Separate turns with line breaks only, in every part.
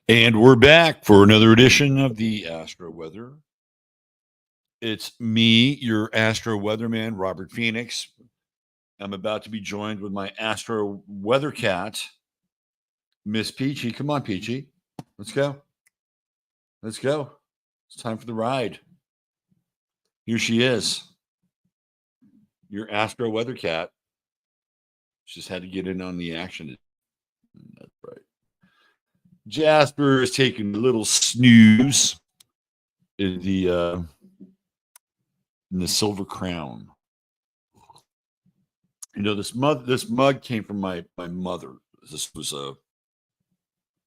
And we're back for another edition of the Astro Weather. It's me, your Astro Weatherman, Robert Phoenix. I'm about to be joined with my Astro Weather cat, Miss Peachy. Come on, Peachy. Let's go. Let's go. It's time for the ride. Here she is, your Astro Weather cat. Just had to get in on the action. That's right. Jasper is taking a little snooze in the Silver Crown. You know, this mug came from my mother. This was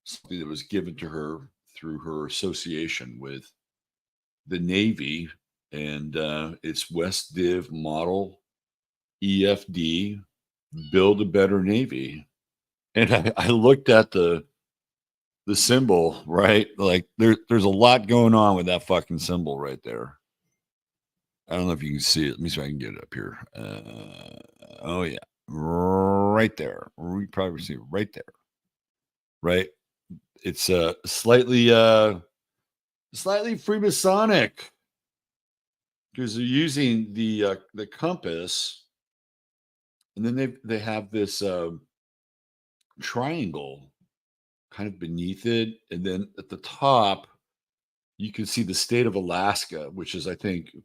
something that was given to her through her association with the Navy, and it's West Div Model EFD, Build a Better Navy. And I looked at the symbol, right? Like there's a lot going on with that fucking symbol right there. I don't know if you can see it. Let me see if I can get it up here. Oh yeah, right there. We probably see it right there. Right. It's slightly Freemasonic because they're using the compass, and then they have this triangle kind of beneath it, and then at the top you can see the state of Alaska, which is I think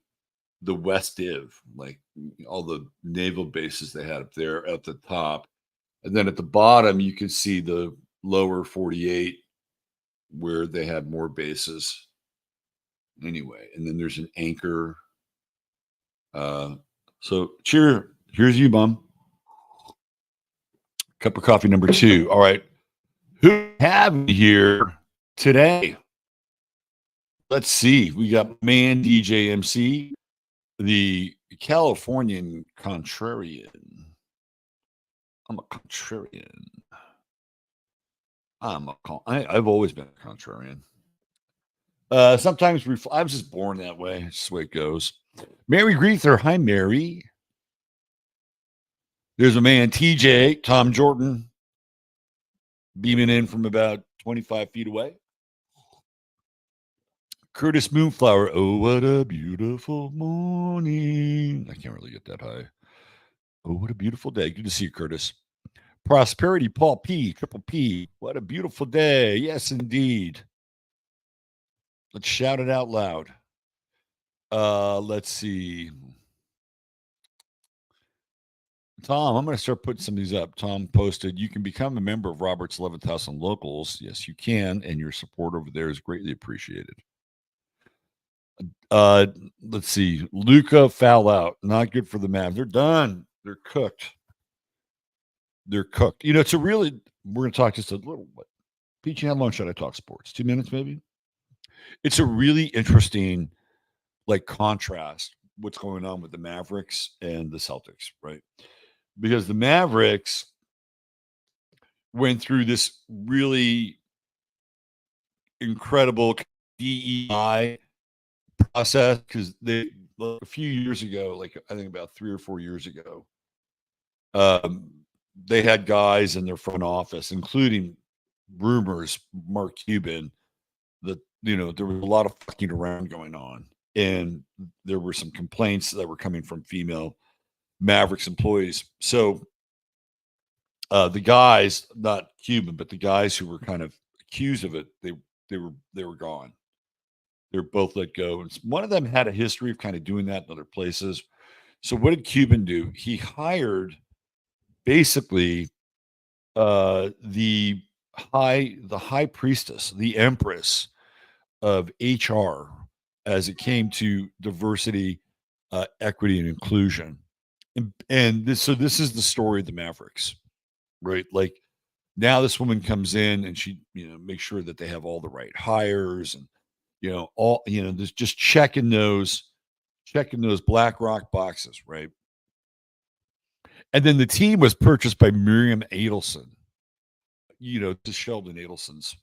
the West Div, like all the naval bases they had up there at the top. And then at the bottom, you can see the lower 48 where they had more bases. Anyway, and then there's an anchor. So here's you, Mom. Cup of coffee number 2. All right. Who have we here today? Let's see. We got man DJ MC, the Californian contrarian. I'm a contrarian. I've always been a contrarian. Sometimes I was just born that way. It's just the way it goes. Mary Greether. Hi, Mary. There's a man, TJ, Tom Jordan, beaming in from about 25 feet away. Curtis Moonflower. Oh, what a beautiful morning. I can't really get that high. Oh, what a beautiful day. Good to see you, Curtis. Prosperity, Paul P, Triple P. What a beautiful day. Yes, indeed. Let's shout it out loud. Let's see. Tom, I'm going to start putting some of these up. Tom posted, you can become a member of Robert's 11th House on Locals. Yes, you can. And your support over there is greatly appreciated. Let's see. Luca foul out. Not good for the Mavs. They're done. They're cooked. They're cooked. You know, it's a really, we're going to talk just a little bit. Peachy, how long should I talk sports? 2 minutes, maybe? It's a really interesting, like, contrast what's going on with the Mavericks and the Celtics, right? Because the Mavericks went through this really incredible DEI process because they a few years ago, like I think about 3 or 4 years ago, they had guys in their front office, including rumors, Mark Cuban, that there was a lot of fucking around going on, and there were some complaints that were coming from female Mavericks employees. So the guys, not Cuban, but the guys who were kind of accused of it, they were gone. They were both let go. And one of them had a history of kind of doing that in other places. So what did Cuban do? He hired basically the high priestess, the empress of HR, as it came to diversity, equity, and inclusion. And this is the story of the Mavericks, right? Like now this woman comes in and she, makes sure that they have all the right hires and, there's just checking those black rock boxes, right? And then the team was purchased by Miriam Adelson, to Sheldon Adelson's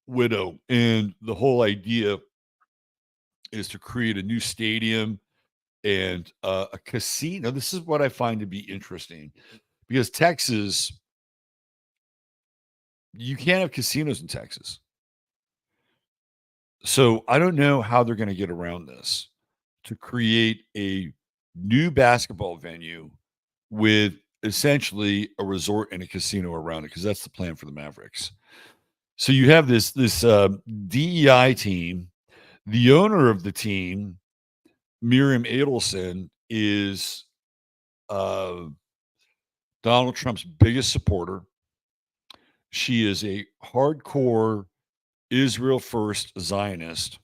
widow. And the whole idea is to create a new stadium and a casino. This is what I find to be interesting because Texas You can't have casinos in Texas. So I don't know how they're going to get around this to create a new basketball venue with essentially a resort and a casino around it, because that's the plan for the Mavericks. So you have this DEI team. The owner of the team, Miriam Adelson, is uh, Donald Trump's biggest supporter. She is a hardcore Israel first Zionist.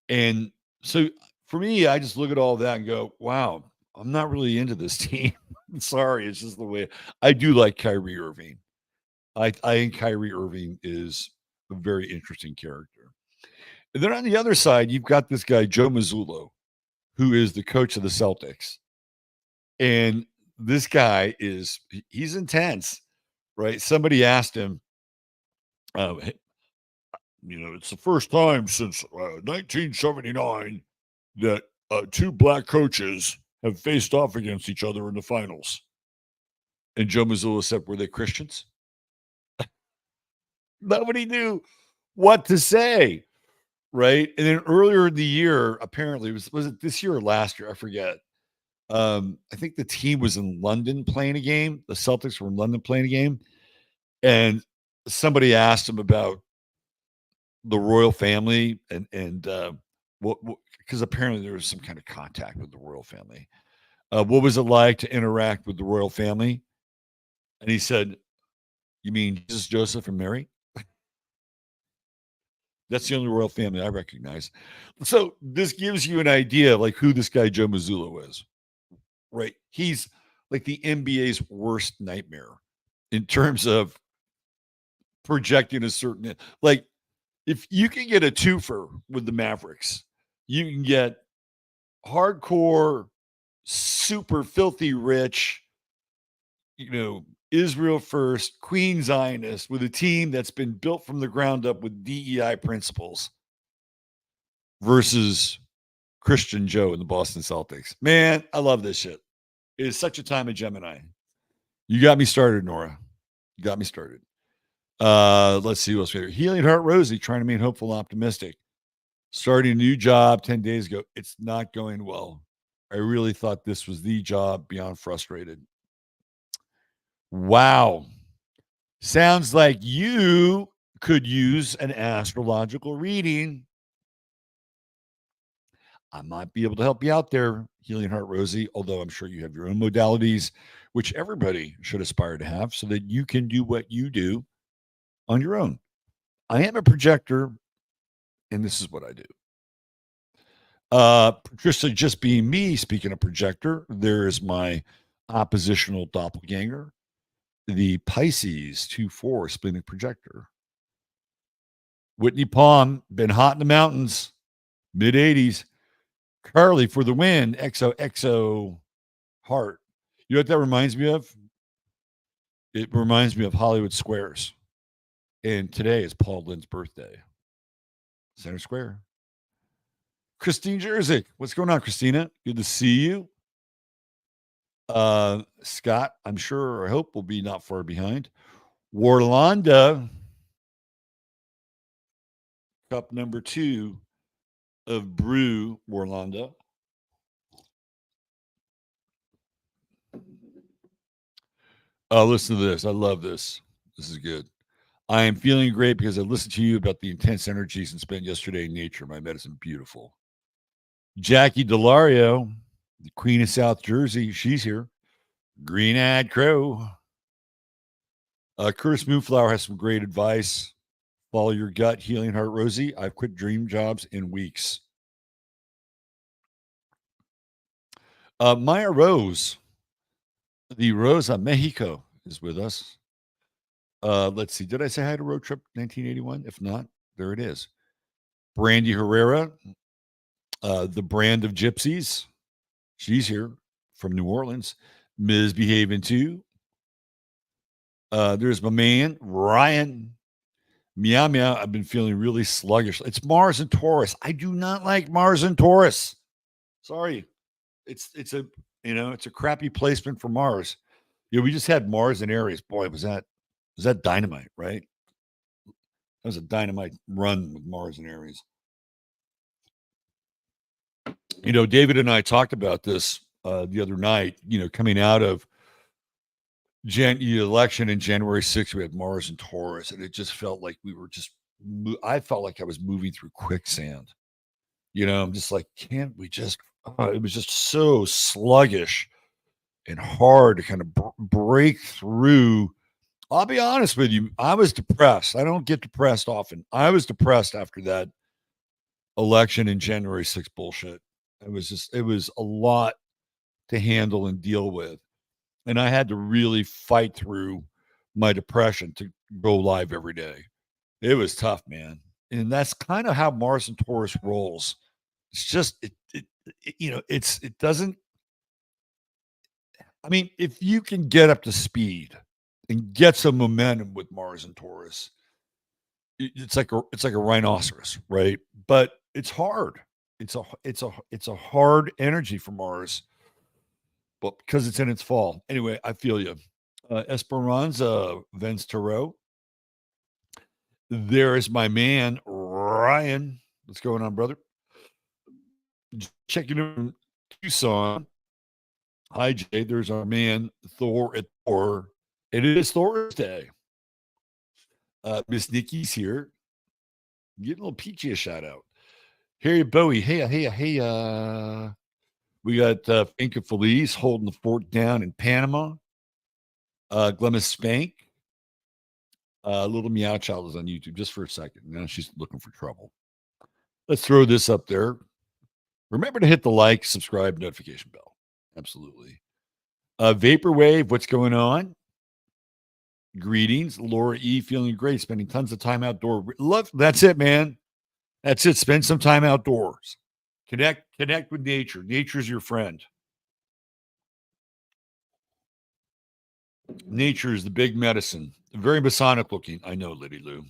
And so for me, I just look at all that and go, wow, I'm not really into this team. Sorry, it's just the way I do like Kyrie Irving. I think Kyrie Irving is a very interesting character. And then on the other side, you've got this guy, Joe Mazzulla, who is the coach of the Celtics. And this guy he's intense, right? Somebody asked him, hey, it's the first time since 1979 that two black coaches have faced off against each other in the finals. And Joe Mazzulla said, were they Christians? Nobody knew what to say, right? And then earlier in the year, apparently, was it this year or last year? I forget. I think the team was in London playing a game. The Celtics were in London playing a game. And somebody asked him about the royal family and what because apparently there was some kind of contact with the royal family. What was it like to interact with the royal family? And he said, "You mean Jesus, Joseph, and Mary? That's the only royal family I recognize." So this gives you an idea of like who this guy Joe Mazzulla was, right? He's like the NBA's worst nightmare in terms of projecting a certain like if you can get a twofer with the Mavericks, you can get hardcore, super filthy rich, Israel first, Queen Zionist with a team that's been built from the ground up with DEI principles versus Christian Joe and the Boston Celtics. Man, I love this shit. It is such a time of Gemini. You got me started, Nora. You got me started. Let's see who else we have. Healing Heart Rosie trying to remain hopeful and optimistic. Starting a new job 10 days ago. It's not going well. I really thought this was the job, beyond frustrated. Wow. Sounds like you could use an astrological reading. I might be able to help you out there, Healing Heart Rosie, although I'm sure you have your own modalities, which everybody should aspire to have so that you can do what you do on your own. I am a projector, and this is what I do. Patricia, just being me, speaking of projector, there is my oppositional doppelganger, the Pisces 2-4 splenic projector. Whitney Palm, been hot in the mountains, mid 80s. Carly for the win, XOXO heart. You know what that reminds me of? It reminds me of Hollywood Squares. And today is Paul Lynn's birthday. Center Square. Christine Jerzyk. What's going on, Christina? Good to see you. Scott, I'm sure, I hope, will be not far behind. Warlanda, cup number 2 of brew, Warlanda. Listen to this. I love this. This is good. I am feeling great because I listened to you about the intense energies and spent yesterday in nature. My medicine, beautiful. Jackie Delario, the Queen of South Jersey, she's here. Green-eyed crow. Curtis Moonflower has some great advice. Follow your gut, Healing Heart Rosie. I've quit dream jobs in weeks. Maya Rose, the Rosa Mexico, is with us. Let's see. Did I say hi to Road Trip 1981? If not, there it is. Brandy Herrera, the brand of gypsies. She's here from New Orleans. Ms. Behaving too. There's my man, Ryan. Meow meow. I've been feeling really sluggish. It's Mars and Taurus. I do not like Mars and Taurus. Sorry. It's a it's a crappy placement for Mars. We just had Mars and Aries. Boy, was that Was that dynamite, right? That was a dynamite run with Mars and Aries. You know, David and I talked about this the other night. You know, coming out of the election in January 6th, we had Mars and Taurus, and it just felt like we were just. I felt like I was moving through quicksand. You know, I'm just like, can't we just? It was just so sluggish and hard to kind of break through. I'll be honest with you. I was depressed. I don't get depressed often. I was depressed after that election in January 6th bullshit. It was a lot to handle and deal with. And I had to really fight through my depression to go live every day. It was tough, man. And that's kind of how Mars and Taurus rolls. It's just, you know, it doesn't, I mean, if you can get up to speed and get some momentum with Mars and Taurus, it's like a rhinoceros, right? But it's hard. It's a hard energy for Mars, but because it's in its fall. Anyway, I feel you. Esperanza Vence Tarot. There is my man Ryan. What's going on, brother? Checking in from Tucson. Hi, Jay. There's our man Thor at Thor. It is Thursday. Miss Nikki's here. Getting a little peachy a shout out. Harry Bowie. Hey. We got Finca Felice holding the fort down in Panama. Glemmis Spank. Little Meow Child is on YouTube just for a second. Now she's looking for trouble. Let's throw this up there. Remember to hit the like, subscribe, notification bell. Absolutely. Vaporwave, what's going on? Greetings. Laura E. Feeling great. Spending tons of time outdoor. Love. That's it, man. That's it. Spend some time outdoors. Connect with nature. Nature's your friend. Nature is the big medicine. Very Masonic looking. I know, Liddy Lou.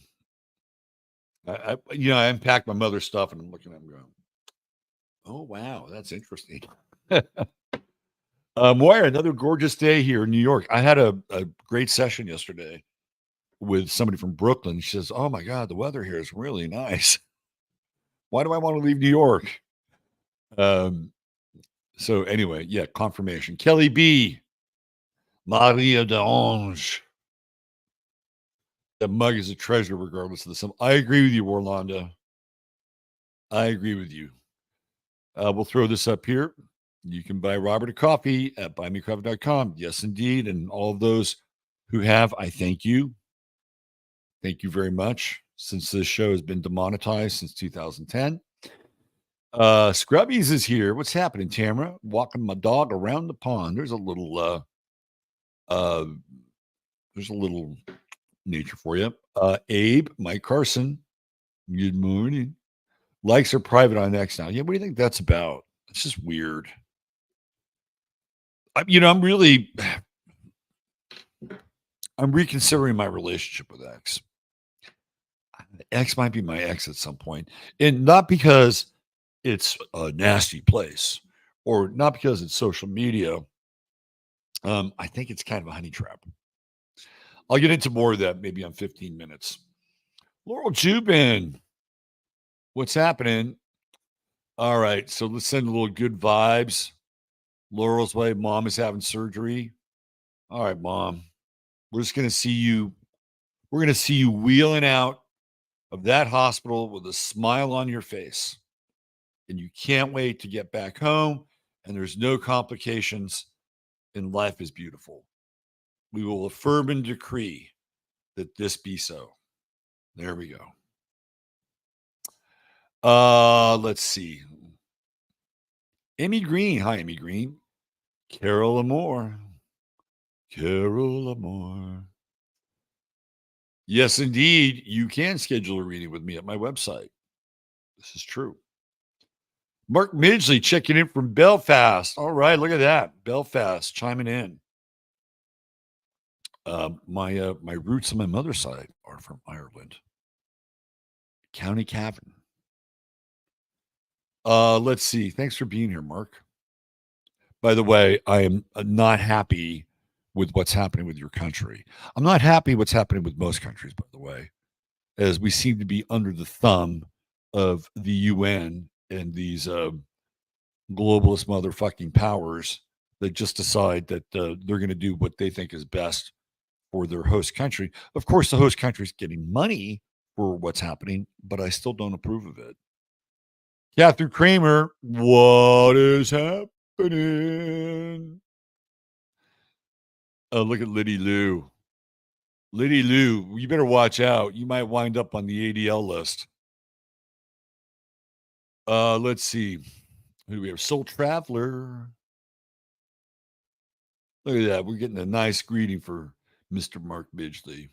I unpacked my mother's stuff and I'm looking at them going, oh, wow, that's interesting. Moira, another gorgeous day here in New York. I had a great session yesterday with somebody from Brooklyn. She says, oh, my God, the weather here is really nice. Why do I want to leave New York? So anyway, yeah, confirmation. Kelly B. Maria de Ange. The mug is a treasure regardless of the sum. I agree with you, Orlando. I agree with you. We'll throw this up here. You can buy Robert a coffee at buymecoffee.com. Yes, indeed. And all of those who have, I thank you. Thank you very much. Since this show has been demonetized since 2010. Scrubbies is here. What's happening, Tamara? Walking my dog around the pond. There's a little nature for you. Abe, Mike Carson. Good morning. Likes are private on X now. Yeah, what do you think that's about? It's just weird. I'm reconsidering my relationship with X. X might be my ex at some point, and not because it's a nasty place or not because it's social media. I think it's kind of a honey trap. I'll get into more of that maybe on 15 minutes. Laurel Jubin, what's happening? All right, so let's send a little good vibes. Laurel's way, mom is having surgery. All right, mom. We're just gonna see you. We're gonna see you wheeling out of that hospital with a smile on your face. And you can't wait to get back home. And there's no complications. And life is beautiful. We will affirm and decree that this be so. There we go. Let's see. Amy Green. Hi, Amy Green. Carol Amore. Carol Amore. Yes, indeed. You can schedule a reading with me at my website. This is true. Mark Midgley checking in from Belfast. All right, look at that. Belfast chiming in. My roots on my mother's side are from Ireland. County Cavan. Let's see. Thanks for being here, Mark. By the way, I am not happy with what's happening with your country. I'm not happy what's happening with most countries, by the way, as we seem to be under the thumb of the UN and these globalist motherfucking powers that just decide that they're going to do what they think is best for their host country. Of course, the host country is getting money for what's happening, but I still don't approve of it. Catherine Kramer, what is happening? Oh, look at Liddy Lou. Liddy Lou, you better watch out. You might wind up on the ADL list. Let's see. Who do we have? Soul Traveler. Look at that. We're getting a nice greeting for Mr. Mark Midgley.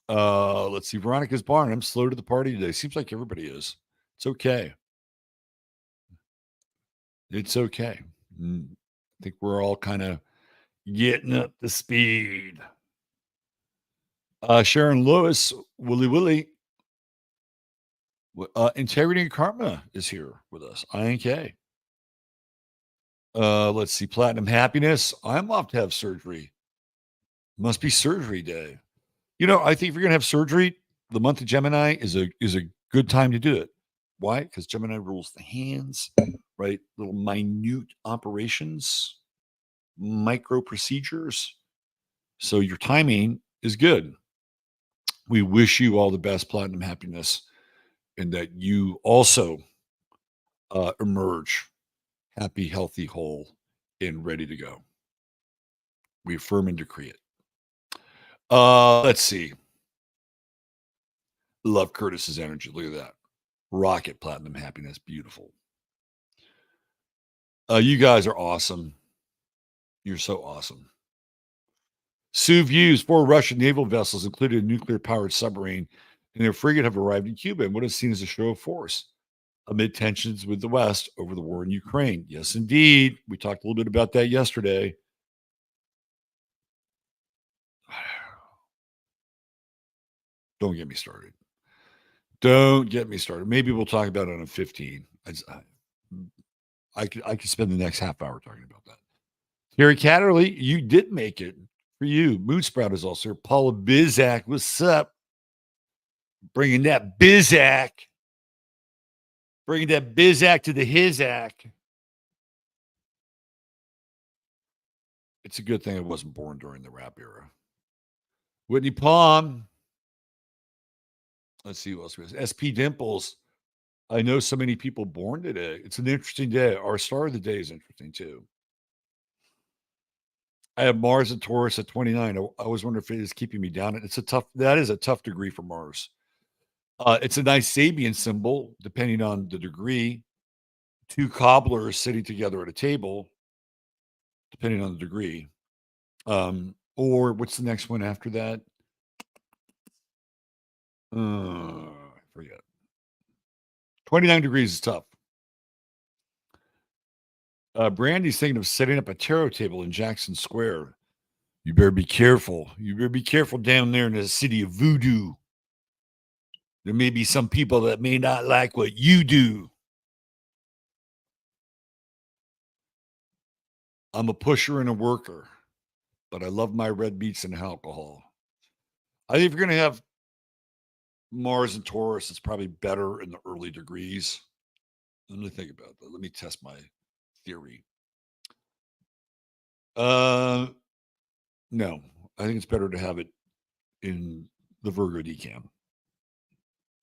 Let's see. Veronica's Barn. I'm slow to the party today. Seems like everybody is. It's okay. It's okay. I think we're all kind of getting up to speed. Sharon Lewis, Willy Willy. Integrity and Karma is here with us. INK. Let's see. Platinum Happiness. I'm off to have surgery. Must be surgery day. You know, I think if you're gonna have surgery, the month of Gemini is a good time to do it. Why? Because Gemini rules the hands, right? Little minute operations, micro procedures. So your timing is good. We wish you all the best, Platinum Happiness, and that you also emerge happy, healthy, whole, and ready to go. We affirm and decree it. Let's see. Love Curtis's energy. Look at that. Rocket Platinum Happiness. Beautiful. You guys are awesome. You're so awesome. Sue views 4 Russian naval vessels, including a nuclear-powered submarine, and their frigate have arrived in Cuba in what is seen as a show of force amid tensions with the West over the war in Ukraine. Yes, indeed. We talked a little bit about that yesterday. Don't get me started. Don't get me started. Maybe we'll talk about it on a 15. I could spend the next half hour talking about that. Terry Catterley, you did make it. For you, Moon Sprout is also here. Paula Bizak, what's up? Bringing that Bizak. Bringing that Bizak to the Hizak. It's a good thing I wasn't born during the rap era. Whitney Palm. Let's see who else we have. SP Dimples. I know so many people born today. It's an interesting day. Our star of the day is interesting too. I have Mars and Taurus at 29. I always wonder if it is keeping me down. That is a tough degree for Mars. It's a nice Sabian symbol, depending on the degree. 2 cobblers sitting together at a table, depending on the degree. Or what's the next one after that? I forget. 29 degrees is tough. Brandy's thinking of setting up a tarot table in Jackson Square. You better be careful. You better be careful down there in the city of voodoo. There may be some people that may not like what you do. I'm a pusher and a worker, but I love my red meats and alcohol. I think if you're going to have Mars and Taurus, it's probably better in the early degrees. Let me think about that. Let me test my theory. No, I think it's better to have it in the Virgo decam.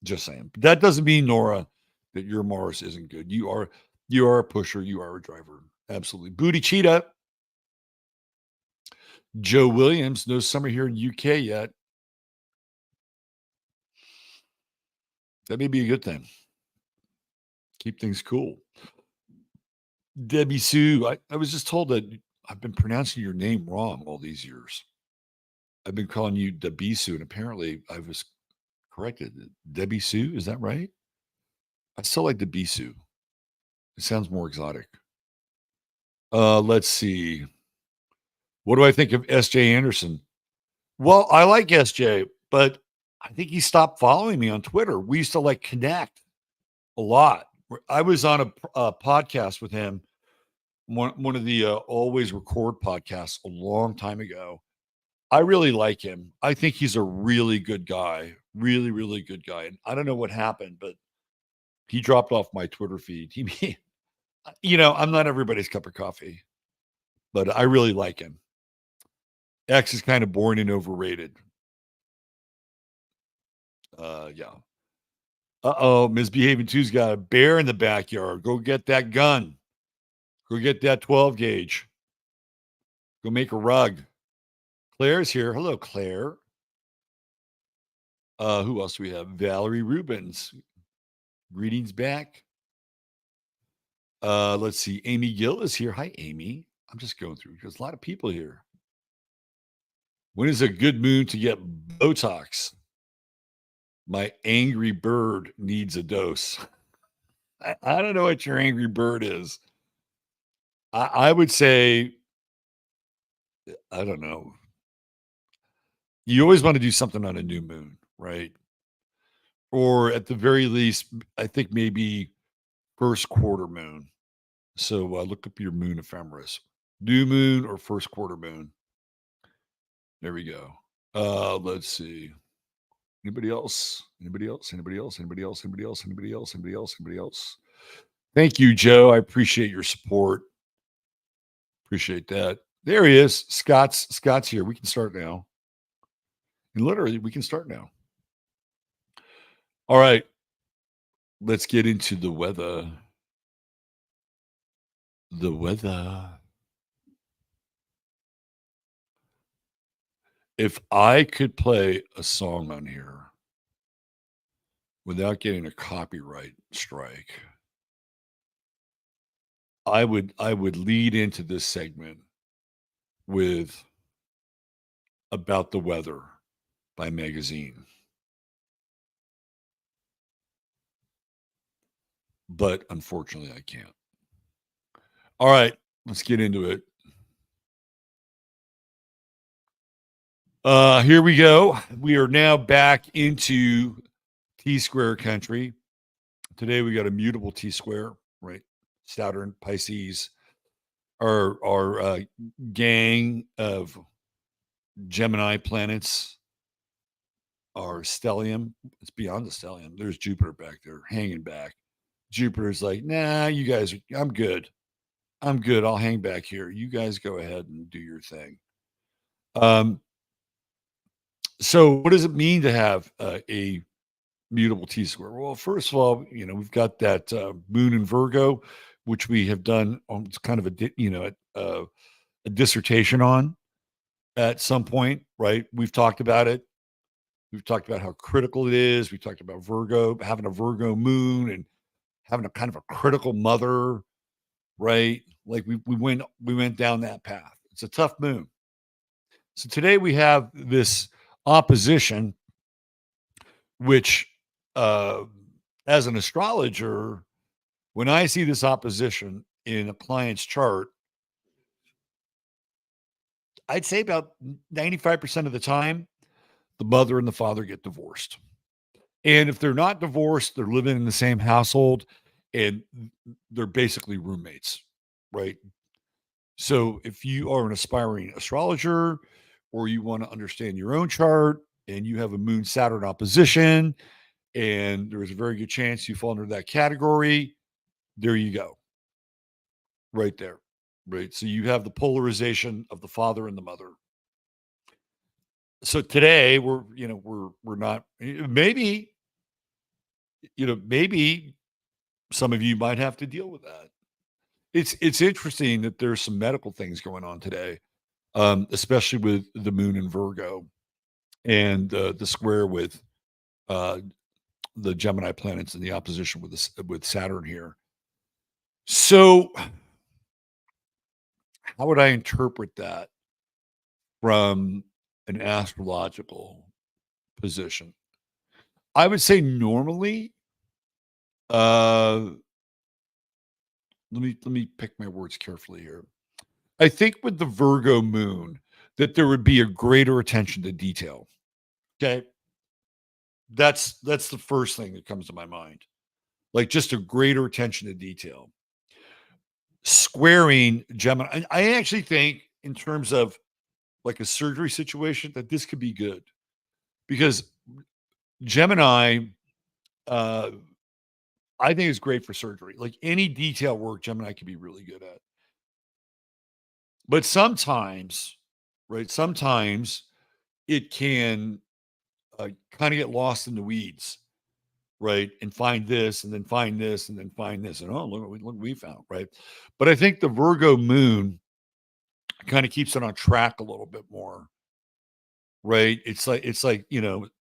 Just saying. But that doesn't mean, Nora, that your Mars isn't good. You are a pusher. You are a driver. Absolutely. Booty Cheetah. Joe Williams. No summer here in UK yet. That may be a good thing. Keep things cool. Debbie Sue. I was just told that I've been pronouncing your name wrong all these years. I've been calling you Debbie Sue, and apparently I was corrected. Debbie Sue, is that right? I still like Debbie Sue. It sounds more exotic. Let's see. What do I think of SJ Anderson? Well, I like SJ, but I think he stopped following me on Twitter. We used to connect a lot. I was on a podcast with him one of the Always Record podcasts a long time ago. I really like him. I think he's a really good guy, really, really good guy. And I don't know what happened, but he dropped off my Twitter feed. I'm not everybody's cup of coffee, but I really like him. X is kind of boring and overrated. Yeah. Uh-oh, Misbehaving Two's got a bear in the backyard. Go get that gun. Go get that 12 gauge. Go make a rug. Claire's here. Hello, Claire. Who else do we have? Valerie Rubens. Greetings back. Let's see. Amy Gill is here. Hi, Amy. I'm just going through. There's a lot of people here. When is a good moon to get Botox? My angry bird needs a dose. I don't know what your angry bird is. I would say, I don't know. You always want to do something on a new moon, right? Or at the very least, I think maybe first quarter moon. So look up your moon ephemeris. New moon or first quarter moon. There we go. Let's see. Anybody else? Anybody else? Anybody else? Anybody else? Anybody else? Anybody else? Anybody else? Anybody else? Thank you, Joe. I appreciate your support. Appreciate that. There he is. Scott's here. We can start now. And literally, we can start now. All right. Let's get into the weather. The weather. If I could play a song on here without getting a copyright strike, I would lead into this segment with About the Weather by Magazine. But unfortunately, I can't. All right, let's get into it. Here we go. We are now back into T-square country. Today we got a mutable T-square, right? Saturn, Pisces, our gang of Gemini planets, our stellium. It's beyond the stellium. There's Jupiter back there hanging back. Jupiter's like, nah, you guys, I'm good. I'm good. I'll hang back here. You guys go ahead and do your thing. So what does it mean to have a mutable T-square? Well, first of all, we've got that moon in Virgo, which we have done. It's kind of a dissertation on at some point, right? We've talked about it. We've talked about how critical it is. We talked about Virgo, having a Virgo moon and having a kind of a critical mother, right? Like we went down that path. It's a tough moon. So today we have this opposition, which as an astrologer, when I see this opposition in a client's chart, I'd say about 95% of the time, the mother and the father get divorced. And if they're not divorced, they're living in the same household and they're basically roommates, right? So if you are an aspiring astrologer or you want to understand your own chart and you have a moon Saturn opposition, and there's a very good chance you fall under that category, there you go. Right there. Right. So you have the polarization of the father and the mother. So today we're not, maybe some of you might have to deal with that. It's interesting that there's some medical things going on today, especially with the moon in Virgo and the square with the Gemini planets and the opposition with Saturn here. So how would I interpret that from an astrological position? I would say normally, let me pick my words carefully here. I think with the Virgo moon that there would be a greater attention to detail. Okay. That's the first thing that comes to my mind. Like just a greater attention to detail. squaring Gemini. I actually think, in terms of like a surgery situation, that this could be good because Gemini, uh, I think, is great for surgery. Like any detail work, Gemini can be really good at. But sometimes, right? Sometimes it can kind of get lost in the weeds, right? And find this, and then find this, and then find this, and oh, look what we found, right? But I think the Virgo moon kind of keeps it on track a little bit more, right? It's like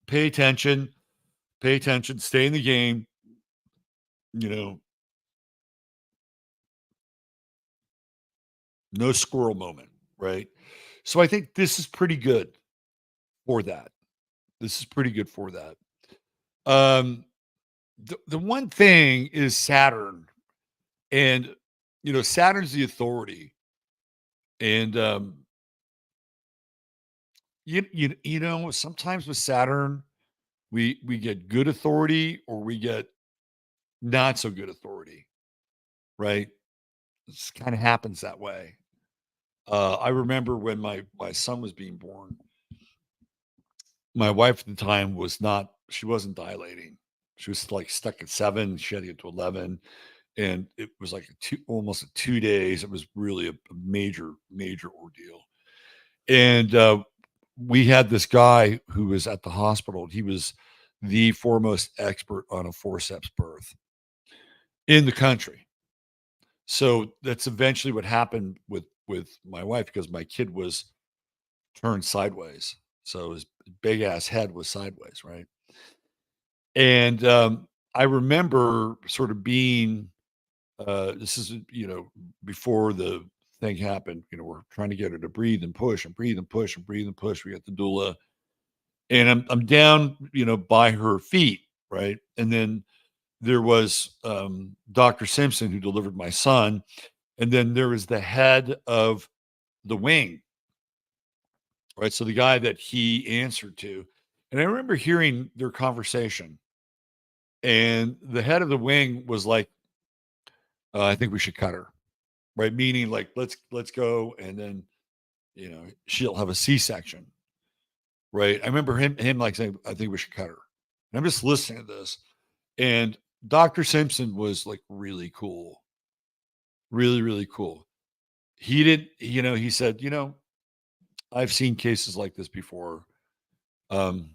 pay attention, stay in the game, you know, no squirrel moment, right? So I think this is pretty good for that. This is pretty good for that. Um, the one thing is Saturn, and Saturn's the authority, and sometimes with Saturn we get good authority or we get not so good authority, right? It kind of happens that way. I remember when my son was being born, my wife at the time she wasn't dilating. She was like stuck at 7. She had to get to 11, and it was like almost 2 days. It was really a major, major ordeal. And we had this guy who was at the hospital. He was the foremost expert on a forceps birth in the country. So that's eventually what happened with my wife, because my kid was turned sideways. So his big ass head was sideways, right? And I remember sort of being this is before the thing happened. We're trying to get her to breathe and push and breathe and push and breathe and push. We got the doula, and I'm down, by her feet, right? And then there was Dr. Simpson, who delivered my son, and then there was the head of the wing, right? So the guy that he answered to, and I remember hearing their conversation, and the head of the wing was like, "I think we should cut her," right? Meaning like, let's go, and then she'll have a C-section, right? I remember him like saying, "I think we should cut her." And I'm just listening to this, and Dr. Simpson was like really cool, really, really cool. He did, he said, "I've seen cases like this before. Um,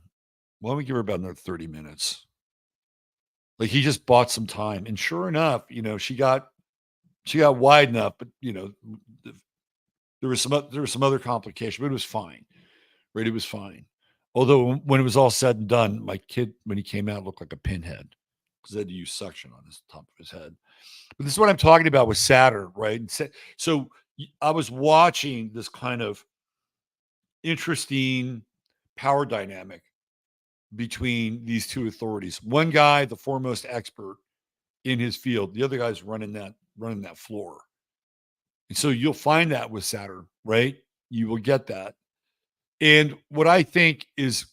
why don't we give her about another 30 minutes?" Like he just bought some time. And sure enough, she got wide enough, but there was some other complication, but it was fine. Right? It was fine. Although when it was all said and done, my kid, when he came out, looked like a pinhead because they had to use suction on his top of his head. But this is what I'm talking about with Saturn, right? And so I was watching this kind of interesting power dynamic between these two authorities. One guy, the foremost expert in his field; the other guy's running that floor. And so you'll find that with Saturn, right? You will get that. And what I think is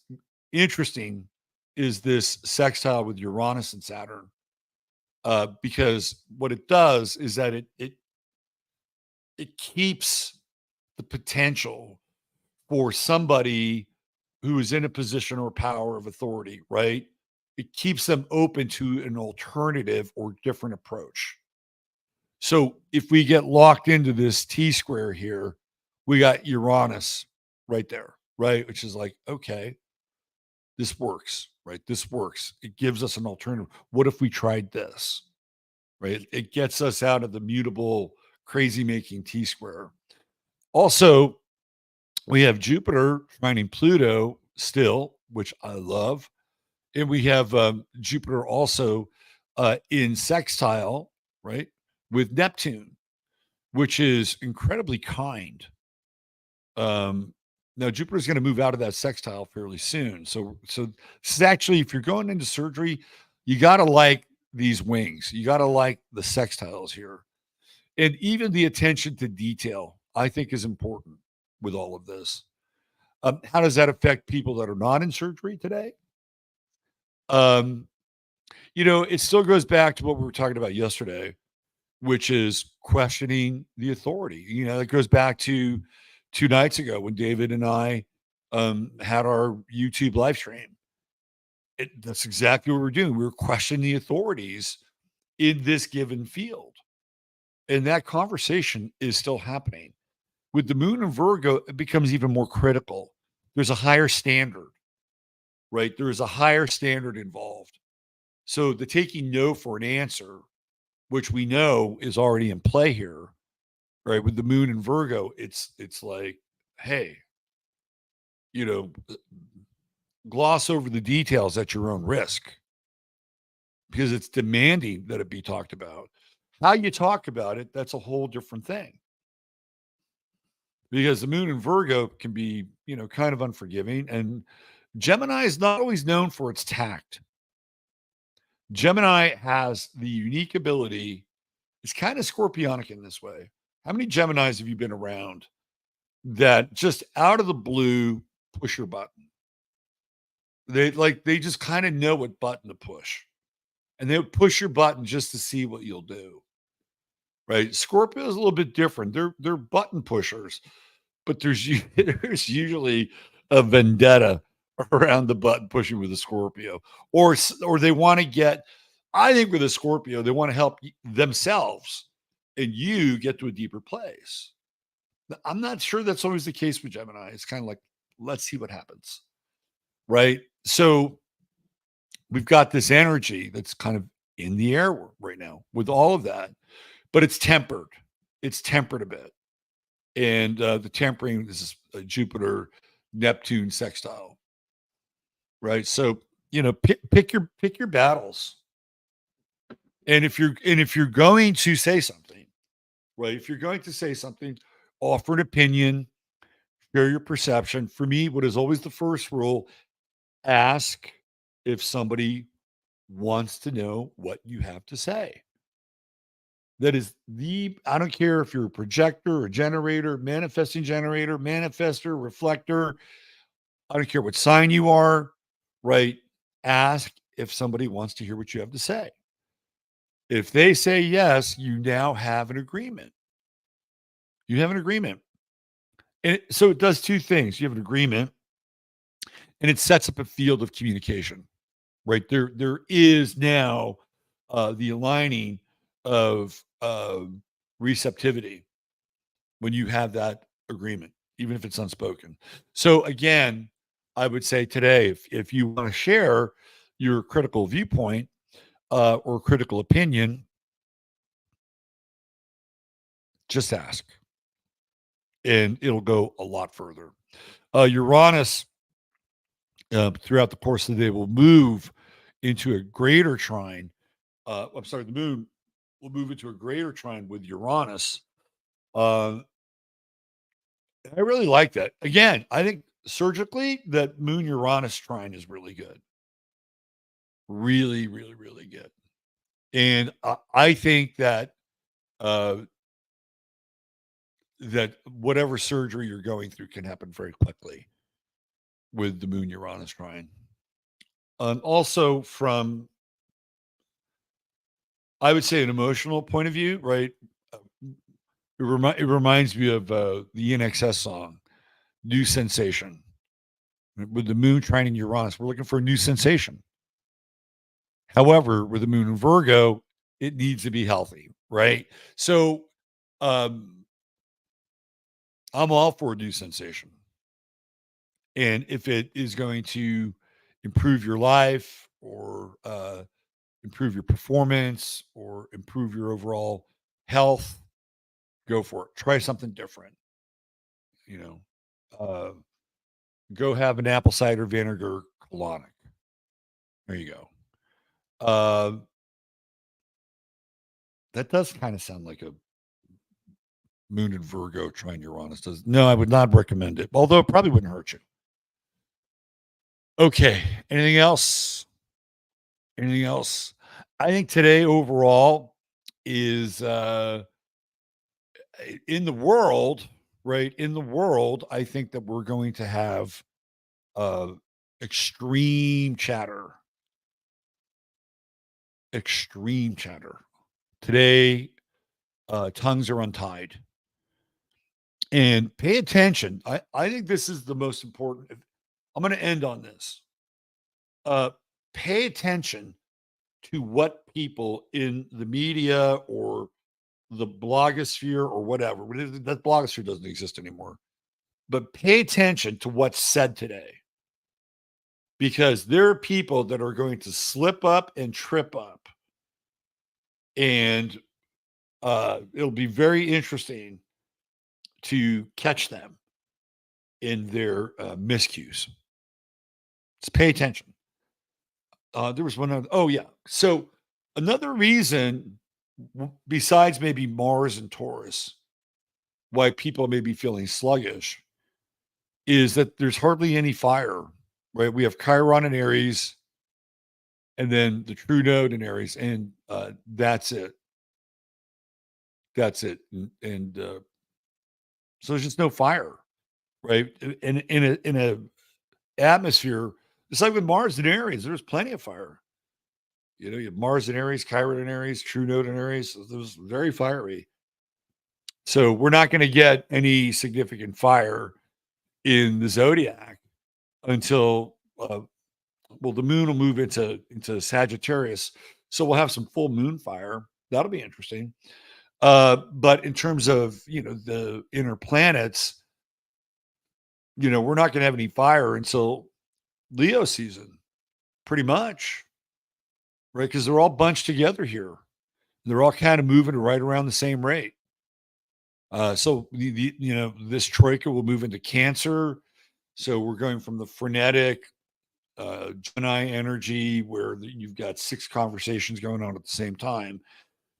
interesting is this sextile with Uranus and Saturn, because what it does is that it keeps the potential for somebody who is in a position or power of authority, right? It keeps them open to an alternative or different approach. So if we get locked into this T square here, we got Uranus right there, right? Which is like, okay, this works, right? This works. It gives us an alternative. What if we tried this, right? It gets us out of the mutable, crazy making T square. Also, we have Jupiter trining Pluto still, which I love. And we have Jupiter also in sextile, right, with Neptune, which is incredibly kind. Um, Now Jupiter's going to move out of that sextile fairly soon. So this is actually, if you're going into surgery, you got to like these wings. You got to like the sextiles here. And even the attention to detail, I think, is important with all of this. How does that affect people that are not in surgery today? Um, it still goes back to what we were talking about yesterday, which is questioning the authority. It goes back to 2 nights ago when David and I had our YouTube live stream. That's exactly what we're doing. We're questioning the authorities in this given field. And that conversation is still happening. With the moon and Virgo, it becomes even more critical. There's a higher standard, right? There is a higher standard involved. So the taking no for an answer, which we know is already in play here, right? With the moon and Virgo, it's like, hey, you know, gloss over the details at your own risk because it's demanding that it be talked about. How you talk about it, that's a whole different thing. Because the moon in Virgo can be, kind of unforgiving. And Gemini is not always known for its tact. Gemini has the unique ability, it's kind of scorpionic in this way. How many Geminis have you been around that just out of the blue push your button? They just kind of know what button to push. And they would push your button just to see what you'll do. Right? Scorpio is a little bit different. They're button pushers, but there's usually a vendetta around the button pushing with a Scorpio, or they want to get. I think with a Scorpio, they want to help themselves and you get to a deeper place. I'm not sure that's always the case with Gemini. It's kind of like, let's see what happens, right? So we've got this energy that's kind of in the air right now with all of that, but it's tempered. It's tempered a bit. And the tempering is a Jupiter Neptune sextile, right? So pick your battles. And if you're going to say something, right? If you're going to say something, offer an opinion, share your perception. For me, what is always the first rule: ask if somebody wants to know what you have to say. That is I don't care if you're a projector, a generator, manifesting generator, manifester, reflector. I don't care what sign you are, right? Ask if somebody wants to hear what you have to say. If they say yes, you now have an agreement. You have an agreement. And so it does two things. You have an agreement and it sets up a field of communication, right? There is now the aligning of receptivity when you have that agreement, even if it's unspoken. So again, I would say today, if you want to share your critical viewpoint or critical opinion, just ask, and it'll go a lot further. Uranus, throughout the course of the day, will move into a greater trine. I'm sorry, the moon will move into a greater trine with Uranus. Uh, I really like that. Again, I think surgically that Moon Uranus trine is really good. Really, really, really good. And I think that uh, that whatever surgery you're going through can happen very quickly with the Moon Uranus trine. Also, from I would say an emotional point of view, right? uh, it reminds me of the NXS song, "New Sensation." With the Moon trining Uranus, we're looking for a new sensation. However, with the Moon in Virgo, it needs to be healthy, right? So, um, I'm all for a new sensation. And if it is going to improve your life or improve your performance or improve your overall health, go for it. Try something different. You know, uh, go have an apple cider vinegar colonic. There you go. Uh, that does kind of sound like a Moon and Virgo trine Uranus does. No, I would not recommend it, although it probably wouldn't hurt you. Okay. Anything else? Anything else? I think today overall is in the world, right? In the world, I think that we're going to have uh extreme chatter. Extreme chatter. Today, tongues are untied. And pay attention. I think this is the most important. I'm going to end on this. Uh, Pay attention to what people in the media or the blogosphere or whatever, that blogosphere doesn't exist anymore, but pay attention to what's said today, because there are people that are going to slip up and trip up, and it'll be very interesting to catch them in their miscues. Just pay attention. There was one other. Oh yeah. So another reason, besides maybe Mars and Taurus, why people may be feeling sluggish, is that there's hardly any fire. Right? We have Chiron in Aries, and then the true node in Aries, and that's it. That's it. And so there's just no fire, right? In a atmosphere, it's like with Mars and Aries. There's plenty of fire. You have Mars in Aries, Chiron in Aries, True Node in Aries. It was very fiery. So we're not going to get any significant fire in the zodiac until the moon will move into Sagittarius. So we'll have some full moon fire. That'll be interesting. But in terms of the inner planets, we're not going to have any fire until Leo season, pretty much, right? Because they're all bunched together here. They're all kind of moving right around the same rate. So this troika will move into Cancer. So we're going from the frenetic Gemini energy, where you've got 6 conversations going on at the same time,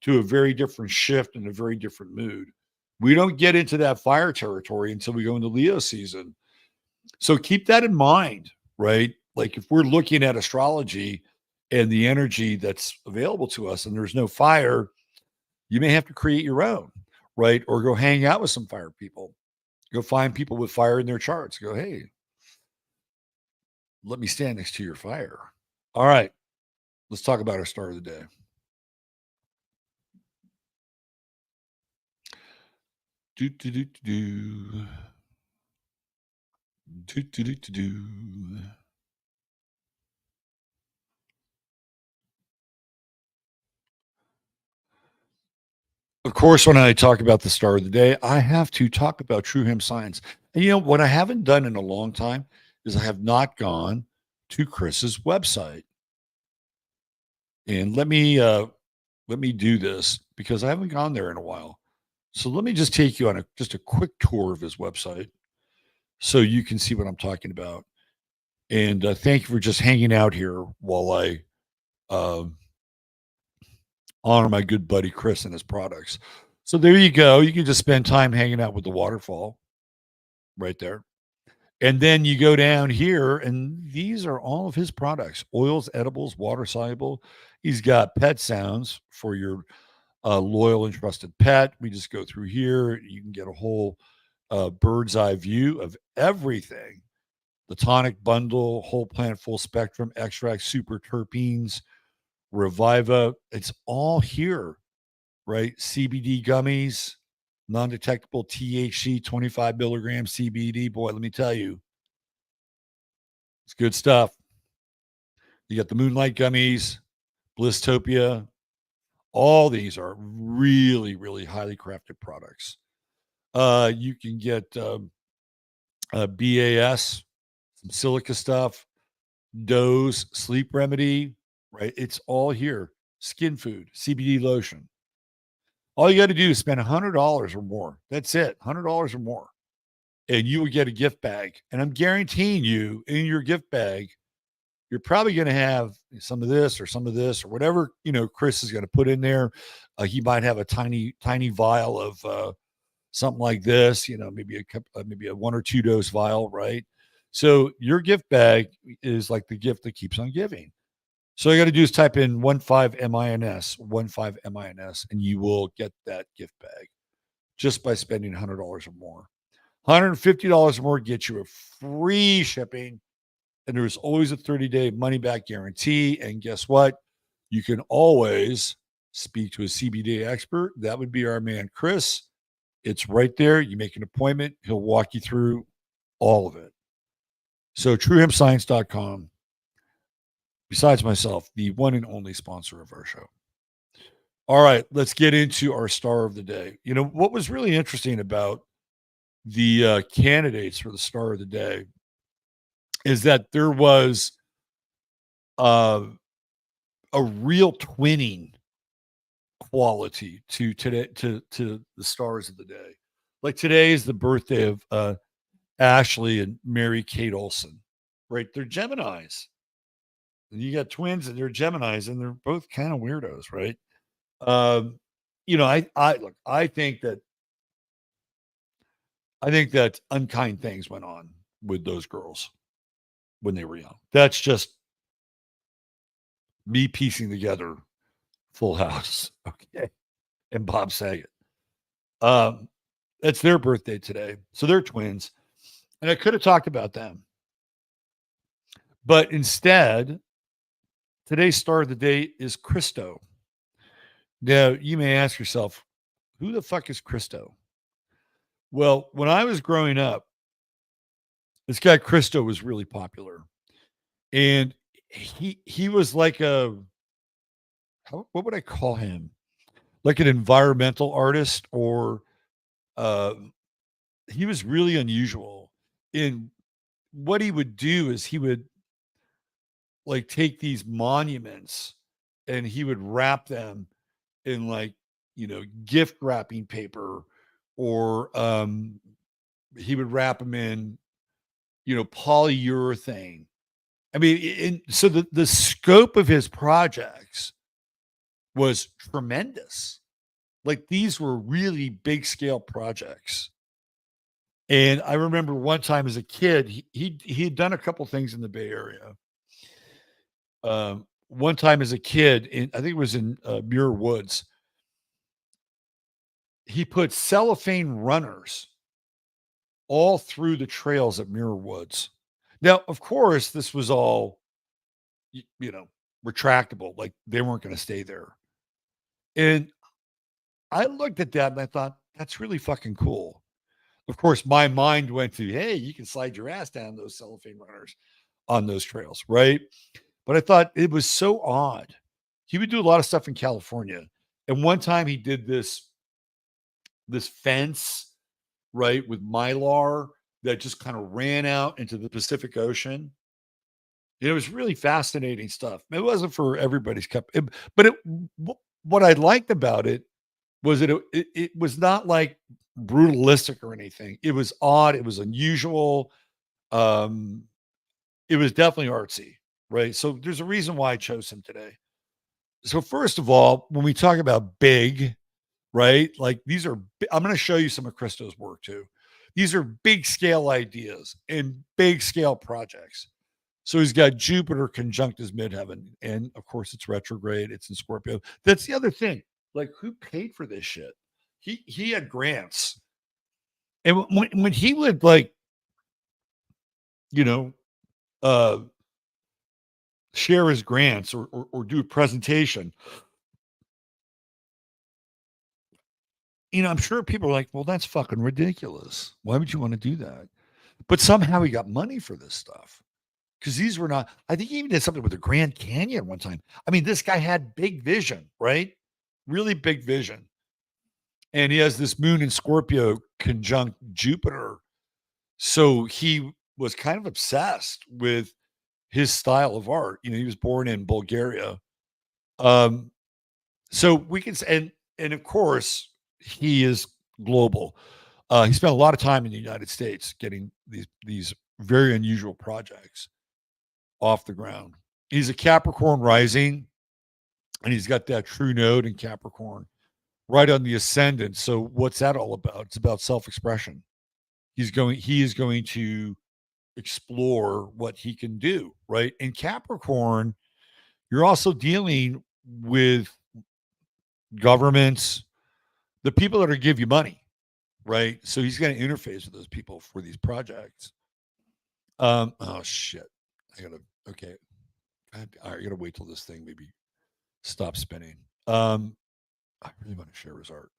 to a very different shift and a very different mood. We don't get into that fire territory until we go into Leo season. So keep that in mind, right? Like if we're looking at astrology and the energy that's available to us and there's no fire, you may have to create your own, right? Or go hang out with some fire people. Go find people with fire in their charts. Go, hey, let me stand next to your fire. All right. Let's talk about our star of the day. Do, do, do, do, do, do, do, do. Of course, when I talk about the star of the day, I have to talk about True Hemp Science. And what I haven't done in a long time is I have not gone to Chris's website. And let me do this because I haven't gone there in a while. So let me just take you on just a quick tour of his website so you can see what I'm talking about. And thank you for just hanging out here while I honor my good buddy Chris and his products. So there you go. You can just spend time hanging out with the waterfall right there. And then you go down here, and these are all of his products: oils, edibles, water soluble. He's got pet sounds for your loyal and trusted pet. We just go through here. You can get a whole bird's eye view of everything: the tonic bundle, whole plant, full spectrum, extract, super terpenes, Reviva. It's all here, right? CBD gummies, non-detectable THC, 25 milligrams CBD. Boy, let me tell you, it's good stuff. You got the Moonlight gummies, Blisstopia. All these are really, really highly crafted products. You can get BAS, some silica stuff, Doze, sleep remedy, right? It's all here. Skin food, CBD lotion. All you got to do is spend $100 or more. That's it, $100 or more. And you will get a gift bag. And I'm guaranteeing you, in your gift bag, you're probably going to have some of this or whatever, Chris is going to put in there. He might have a tiny vial of something like this, maybe a 1 or 2 dose vial, right? So your gift bag is like the gift that keeps on giving. So all you got to do is type in 15MINS, and you will get that gift bag just by spending $100 or more. $150 or more gets you a free shipping, and there's always a 30-day money-back guarantee. And guess what? You can always speak to a CBD expert, that would be our man Chris. It's right there. You make an appointment, he'll walk you through all of it. So truehempscience.com, besides myself, the one and only sponsor of our show. All right, let's get into our star of the day. You know, what was really interesting about the candidates for the star of the day is that there was uh, a real twinning quality to today to the stars of the day. Like today is the birthday of Ashley and Mary Kate Olsen, right? They're Geminis. And you got twins and they're Geminis, and they're both kind of weirdos, right? Um, you know, I look, I think that unkind things went on with those girls when they were young. That's just me piecing together Full House, okay, and Bob Saget. Um, it's their birthday today, so they're twins, and I could have talked about them, but instead, today's star of the day is Christo. Now, you may ask yourself, who the fuck is Christo? Well, when I was growing up, this guy Christo was really popular, and he was like a what would I call him? Like an environmental artist, or uh, he was really unusual. In what he would do is he would like take these monuments and he would wrap them in like gift wrapping paper, or he would wrap them in polyurethane. I mean, so the scope of his projects was tremendous. Like these were really big scale projects. And I remember one time as a kid, he had done a couple things in the Bay Area. One time as a kid, I think it was in Muir Woods, he put cellophane runners all through the trails at Muir Woods. Now, of course, this was all, you know, retractable. Like they weren't going to stay there. And I looked at that and I thought, that's really fucking cool. Of course, my mind went to, hey, you can slide your ass down those cellophane runners on those trails, right? But I thought it was so odd. He would do a lot of stuff in California. And one time he did this fence, right, with mylar that just kind of ran out into the Pacific Ocean. It was really fascinating stuff. It wasn't for everybody's cup, but what I liked about it was that it was not like brutalistic or anything. It was odd. It was unusual. Um, it was definitely artsy, right? So there's a reason why I chose him today. So first of all, when we talk about big, right? Like these are, I'm going to show you some of Christo's work too. These are big scale ideas and big scale projects. So he's got Jupiter conjunct his midheaven. And of course, it's retrograde, it's in Scorpio. That's the other thing. Like, who paid for this shit? He had grants. And when he would like, you know, uh share his grants, or do a presentation, I'm sure people are like, well, that's fucking ridiculous. Why would you want to do that? But somehow he got money for this stuff. Because these were not, I think he even did something with the Grand Canyon one time. I mean, this guy had big vision, right? Really big vision. And he has this moon in Scorpio conjunct Jupiter. So he was kind of obsessed with his style of art. He was born in Bulgaria. Um, so we can say, and of course, he is global. He spent a lot of time in the United States getting these very unusual projects off the ground. He's a Capricorn rising, and he's got that true node in Capricorn right on the ascendant. So what's that all about? It's about self-expression. He is going to explore what he can do, right? In Capricorn, you're also dealing with governments, the people that are give you money, right? So he's going to interface with those people for these projects. Oh shit. Okay. I gotta wait till this thing maybe stops spinning. I really want to share his art.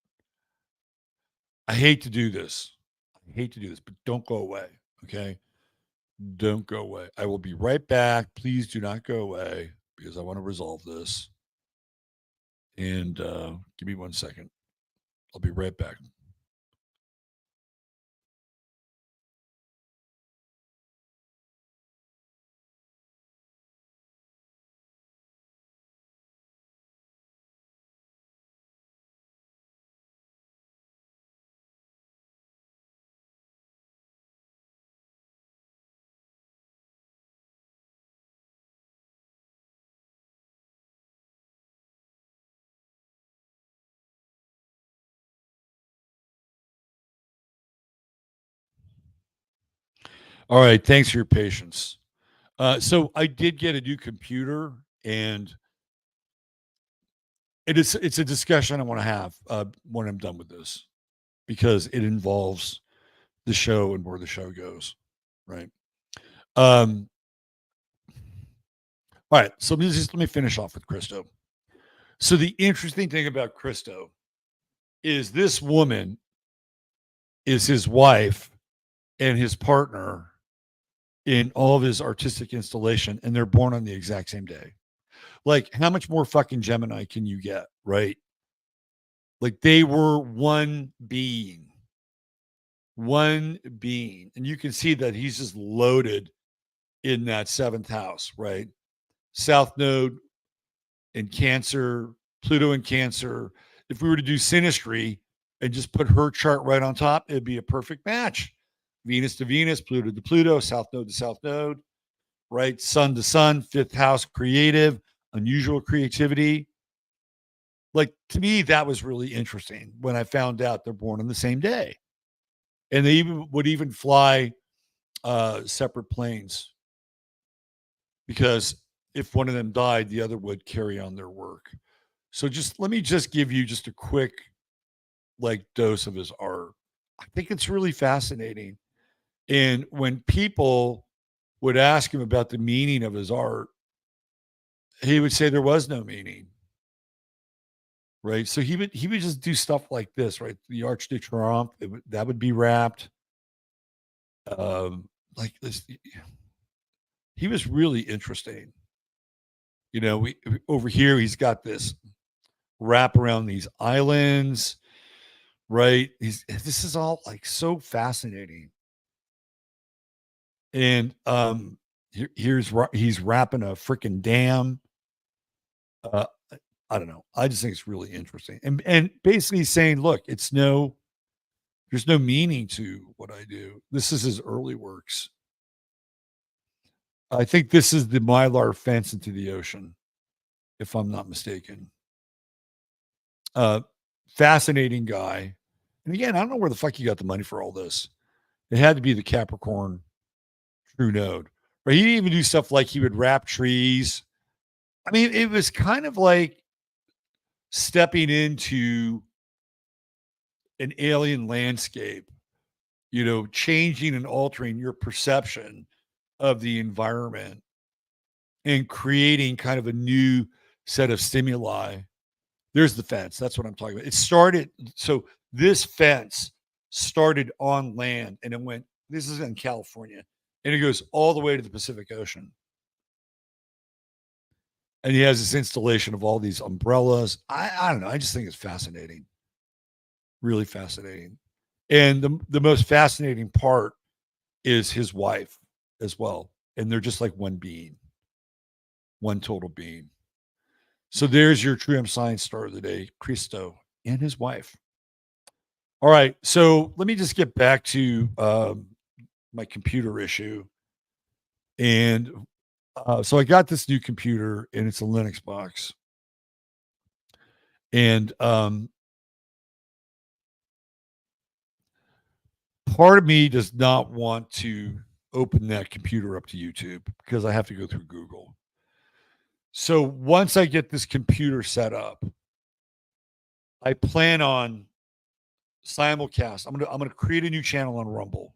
I hate to do this. But don't go away. Okay. Don't go away. I will be right back. Please do not go away because I want to resolve this. And give me 1 second. I'll be right back. All right. Thanks for your patience. So I did get a new computer, and it's a discussion I want to have when I'm done with this because it involves the show and where the show goes. Right. Um, all right. So let me finish off with Christo. So the interesting thing about Christo is this woman is his wife and his partner in all of his artistic installation, and they're born on the exact same day. Like, how much more fucking Gemini can you get, right? Like, they were one being. And you can see that he's just loaded in that seventh house, right? South Node in Cancer, Pluto in Cancer. If we were to do synastry and just put her chart right on top, it'd be a perfect match. Venus to Venus, Pluto to Pluto, South Node to South Node, right? Sun to Sun, fifth house, creative, unusual creativity. Like, to me, that was really interesting when I found out they're born on the same day. And they would even fly separate planes because if one of them died, the other would carry on their work. So let me just give you just a quick like dose of his art. I think it's really fascinating. And when people would ask him about the meaning of his art, he would say there was no meaning. Right. So he would just do stuff like this, right? The Arch de Triomphe, that would be wrapped. Like this, he was really interesting. You know, we over here he's got this wrap around these islands, right? This is all like so fascinating. And he's wrapping a freaking dam. Uh, I don't know. I just think it's really interesting, and basically saying, look, there's no meaning to what I do. This is his early works. I think this is the Mylar fence into the ocean, if I'm not mistaken. Uh, Fascinating guy. And again, I don't know where the fuck you got the money for all this. It had to be the Capricorn True Node. But he didn't even do stuff like he would wrap trees. I mean, it was kind of like stepping into an alien landscape, you know, changing and altering your perception of the environment and creating kind of a new set of stimuli. There's the fence. That's what I'm talking about. It started, so this fence started on land and it went, this is in California, and it goes all the way to the Pacific Ocean. And he has this installation of all these umbrellas. I don't know. I just think it's fascinating. Really fascinating. And the most fascinating part is his wife as well. And they're just like one being, one total being. So there's your True Hemp Science star of the day, Christo and his wife. All right. So let me just get back to my computer issue. And so I got this new computer and it's a Linux box. And part of me does not want to open that computer up to YouTube because I have to go through Google. So once I get this computer set up, I plan on simulcast. I'm gonna create a new channel on Rumble,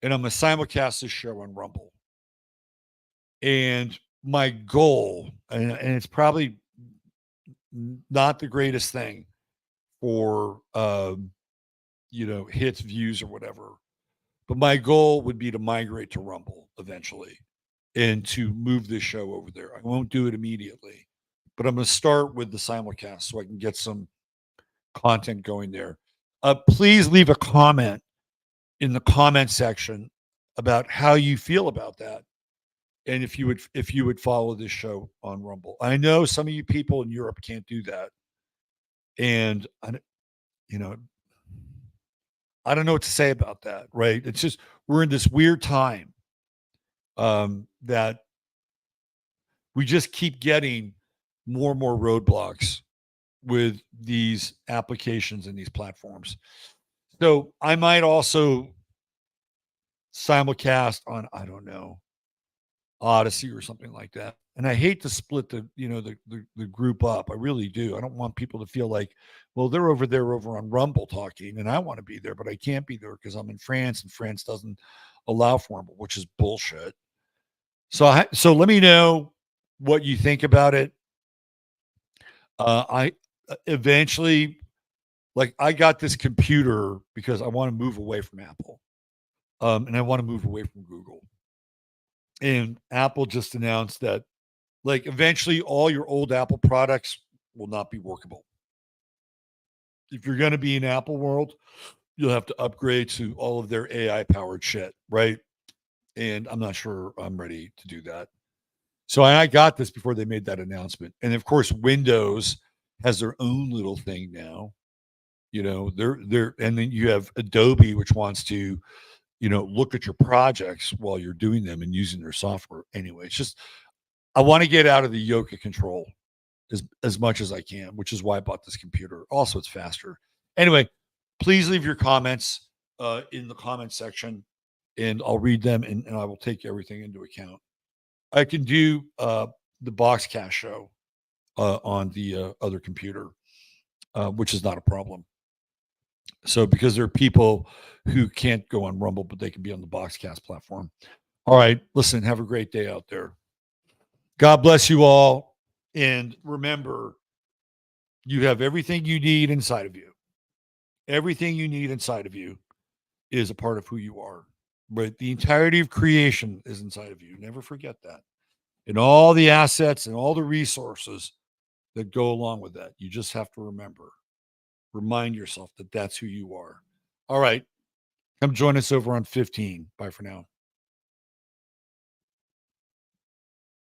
and I'm gonna simulcast this show on Rumble. And my goal, and it's probably not the greatest thing for hits, views, or whatever. But my goal would be to migrate to Rumble eventually and to move this show over there. I won't do it immediately, but I'm going to start with the simulcast so I can get some content going there. Please leave a comment in the comment section about how you feel about that, and if you would follow this show on Rumble. I know some of you people in Europe can't do that, and you know I don't know what to say about that. Right? It's just we're in this weird time that we just keep getting more and more roadblocks with these applications and these platforms. So I might also simulcast on, I don't know, Odyssey or something like that. And I hate to split the group up. I really do. I don't want people to feel like, well, they're over there over on Rumble talking, and I want to be there, but I can't be there because I'm in France, and France doesn't allow for Rumble, which is bullshit. So let me know what you think about it. I eventually, like, I got this computer because I want to move away from Apple, and I want to move away from Google. And Apple just announced that, like, eventually all your old Apple products will not be workable. If you're going to be in Apple world, you'll have to upgrade to all of their AI powered shit, right? And I'm not sure I'm ready to do that. So I got this before they made that announcement. And of course, Windows has their own little thing now. And then you have Adobe, which wants to, look at your projects while you're doing them and using their software. Anyway, it's just I want to get out of the yoke of control as much as I can, which is why I bought this computer. Also, it's faster. Anyway, please leave your comments in the comment section, and I'll read them, and I will take everything into account. I can do the Boxcast show on the other computer, which is not a problem. So because there are people who can't go on Rumble, but they can be on the Boxcast platform. All right, listen, have a great day out there. God bless you all. And remember, you have everything you need inside of you. Everything you need inside of you is a part of who you are. But the entirety of creation is inside of you. Never forget that. And all the assets and all the resources that go along with that. You just have to remember. Remind yourself that that's who you are. All right. Come join us over on 15. Bye for now.